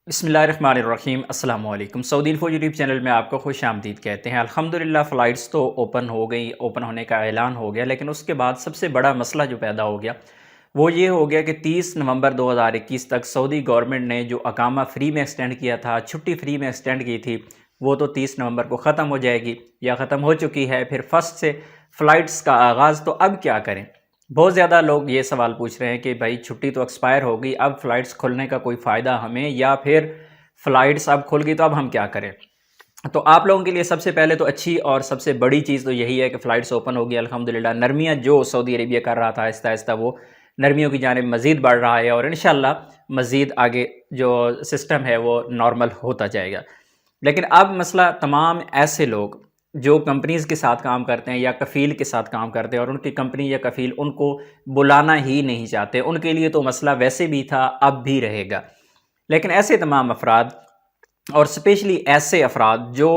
बिस्मिल्लाहिर्रहमानिर्रहीम अस्सलाम वालेकुम। सऊदी इन्फो यूट्यूब चैनल में आपको खुश आमदीद कहते हैं। अल्हम्दुलिल्लाह फ़्लाइट्स तो ओपन हो गई, ओपन होने का ऐलान हो गया, लेकिन उसके बाद सबसे बड़ा मसला जो पैदा हो गया वो ये हो गया कि 30 नवंबर 2021 तक सऊदी गवर्नमेंट ने जो अकामा फ्री में एक्सटेंड किया था, छुट्टी फ्री में एक्सटेंड की थी, वो तो 30 नवंबर को ख़त्म हो जाएगी या ख़त्म हो चुकी है। फिर फर्स्ट से फ़्लाइट्स का आगाज़, तो अब क्या करें? बहुत ज़्यादा लोग ये सवाल पूछ रहे हैं कि भाई छुट्टी तो एक्सपायर हो गई, अब फ़्लाइट्स खुलने का कोई फ़ायदा हमें, या फिर फ़्लाइट्स अब खुल गई तो अब हम क्या करें? तो आप लोगों के लिए सबसे पहले तो अच्छी और सबसे बड़ी चीज़ तो यही है कि फ़्लाइट्स ओपन हो गई अल्हम्दुलिल्लाह। नरमियाँ जो सऊदी अरेबिया कर रहा था आहिस्ता आहिस्ता, वो नरमियों की जानिब मज़ीद बढ़ रहा है और इंशाअल्लाह मज़ीद आगे जो सिस्टम है वो नॉर्मल होता जाएगा। लेकिन अब मसला तमाम ऐसे लोग जो कंपनीज़ के साथ काम करते हैं या कफ़ील के साथ काम करते हैं और उनकी कंपनी या कफ़ील उनको बुलाना ही नहीं चाहते, उनके लिए तो मसला वैसे भी था, अब भी रहेगा। लेकिन ऐसे तमाम अफराद और स्पेशली ऐसे अफराद जो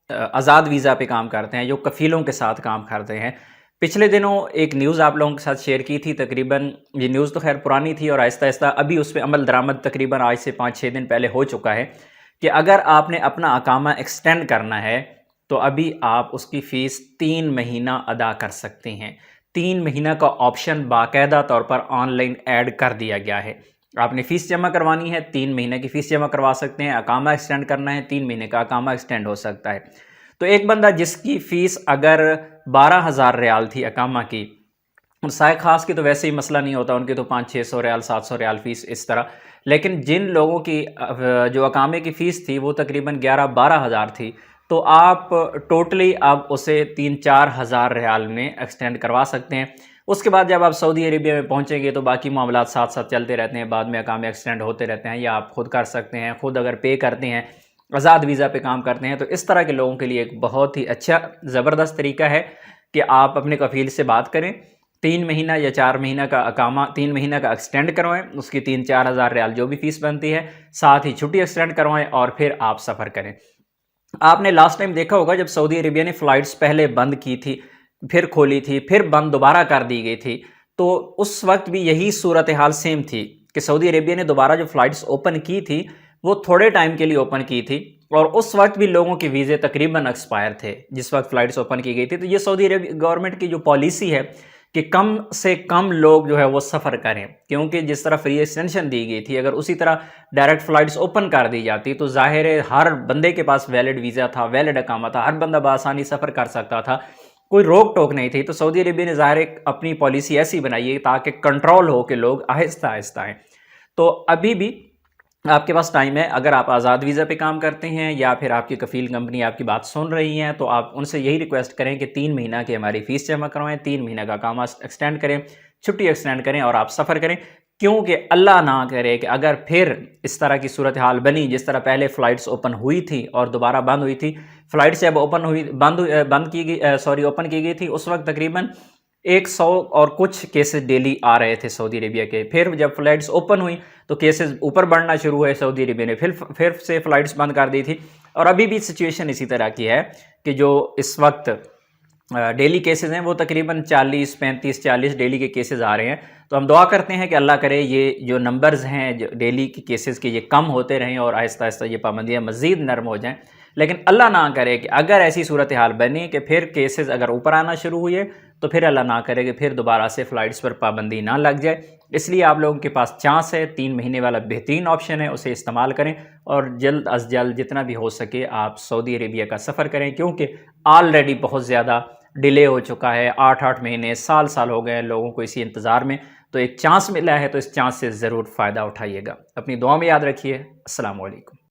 आज़ाद वीज़ा पे काम करते हैं, जो कफ़ीलों के साथ काम करते हैं, पिछले दिनों एक न्यूज़ आप लोगों के साथ शेयर की थी। तकरीबन ये न्यूज़ तो खैर पुरानी थी और आहिस्ता आहिस्ता अभी उस पर अमल दरामद तकरीबन आज से 5-6 दिन पहले हो चुका है कि अगर आपने अपना अकामा एक्सटेंड करना है तो अभी आप उसकी फ़ीस 3 महीना अदा कर सकते हैं। 3 महीना का ऑप्शन बाकायदा तौर पर ऑनलाइन ऐड कर दिया गया है। आपने फ़ीस जमा करवानी है, 3 महीने की फ़ीस जमा करवा सकते हैं। अकामा एक्सटेंड करना है, 3 महीने का अकामा एक्सटेंड हो सकता है। तो एक बंदा जिसकी फ़ीस अगर 12,000 रियाल थी अकामा की, साय खास की तो वैसे ही मसला नहीं होता, उनकी तो 500-600 रियाल 700 रियाल फ़ीस इस तरह। लेकिन जिन लोगों की जो अकामे की फ़ीस थी वो तकरीबन 11-12 हज़ार थी, तो आप टोटली अब उसे 3-4 हज़ार रियाल में एक्सटेंड करवा सकते हैं। उसके बाद जब आप सऊदी अरेबिया में पहुंचेंगे तो बाकी मामलात साथ साथ चलते रहते हैं, बाद में अकामे एक्सटेंड होते रहते हैं, या आप खुद कर सकते हैं। खुद अगर पे करते हैं, आज़ाद वीज़ा पे काम करते हैं, तो इस तरह के लोगों के लिए एक बहुत ही अच्छा ज़बरदस्त तरीका है कि आप अपने कफ़ील से बात करें, 3 महीना या 4 महीना का अकामा, 3 महीना का एक्सटेंड करवाएं, उसकी 3-4 हज़ार रियाल जो भी फ़ीस बनती है, साथ ही छुट्टी एक्सटेंड करवाएं और फिर आप सफ़र करें। आपने लास्ट टाइम देखा होगा जब सऊदी अरेबिया ने फ़्लाइट्स पहले बंद की थी, फिर खोली थी, फिर बंद दोबारा कर दी गई थी, तो उस वक्त भी यही सूरत हाल सेम थी कि सऊदी अरेबिया ने दोबारा जो फ़्लाइट्स ओपन की थी वो थोड़े टाइम के लिए ओपन की थी और उस वक्त भी लोगों के वीज़े तकरीबन एक्सपायर थे जिस वक्त फ़्लाइट्स ओपन की गई थी। तो ये सऊदी अरेबिया गवर्नमेंट की जो पॉलिसी है कि कम से कम लोग जो है वो सफ़र करें, क्योंकि जिस तरह फ्री एक्सटेंशन दी गई थी, अगर उसी तरह डायरेक्ट फ़्लाइट्स ओपन कर दी जाती तो ज़ाहिर है हर बंदे के पास वैलिड वीज़ा था, वैलिड अकामा था, हर बंदा बआसानी सफ़र कर सकता था, कोई रोक टोक नहीं थी। तो सऊदी अरेबिया ने ज़ाहिर अपनी पॉलिसी ऐसी बनाई है ताकि कंट्रोल हो कि लोग आहिस्ता आहिस्ता आएँ। तो अभी भी आपके पास टाइम है। अगर आप आज़ाद वीज़ा पे काम करते हैं या फिर आपकी कफ़ील कंपनी आपकी बात सुन रही हैं, तो आप उनसे यही रिक्वेस्ट करें कि 3 महीना की हमारी फ़ीस जमा करवाएं, 3 महीने का काम एक्सटेंड करें, छुट्टी एक्सटेंड करें और आप सफ़र करें। क्योंकि अल्लाह ना करे कि अगर फिर इस तरह की सूरत हाल बनी जिस तरह पहले फ़्लाइट्स ओपन हुई थी और दोबारा बंद हुई थी। फ़्लाइट्स जब ओपन हुई, बंद की गई, सॉरी ओपन की गई थी, उस वक्त तकरीबन 100 और कुछ केसेस डेली आ रहे थे सऊदी अरेबिया के। फिर जब फ़्लाइट्स ओपन हुई तो केसेस ऊपर बढ़ना शुरू हुए, सऊदी अरेबिया ने फिर से फ़्लाइट्स बंद कर दी थी और अभी भी सिचुएशन इसी तरह की है कि जो इस वक्त डेली केसेस हैं वो तकरीबन 40, 35, 40 डेली के केसेस आ रहे हैं। तो हम दुआ करते हैं कि अल्लाह करे ये जो नंबर्स हैं जो डेली के केसेस के, ये कम होते रहें और आहिस्ता आहिस्ता ये पाबंदियाँ मज़ीद नरम हो जाएँ। लेकिन अल्लाह ना करे कि अगर ऐसी सूरत हाल बनी कि फिर केसेस अगर ऊपर आना शुरू हुए, तो फिर अल्लाह ना करे कि फिर दोबारा से फ़्लाइट्स पर पाबंदी ना लग जाए। इसलिए आप लोगों के पास चांस है, 3 महीने वाला बेहतरीन ऑप्शन है, उसे इस्तेमाल करें और जल्द अज़ जल्द जितना भी हो सके आप सऊदी अरेबिया का सफ़र करें, क्योंकि ऑलरेडी बहुत ज़्यादा डिले हो चुका है। 8-8 महीने, साल हो गए हैं लोगों को इसी इंतज़ार में। तो एक चांस मिला है, तो इस चांस से ज़रूर फ़ायदा उठाइएगा। अपनी दुआ में याद रखिए। अस्सलाम वालेकुम।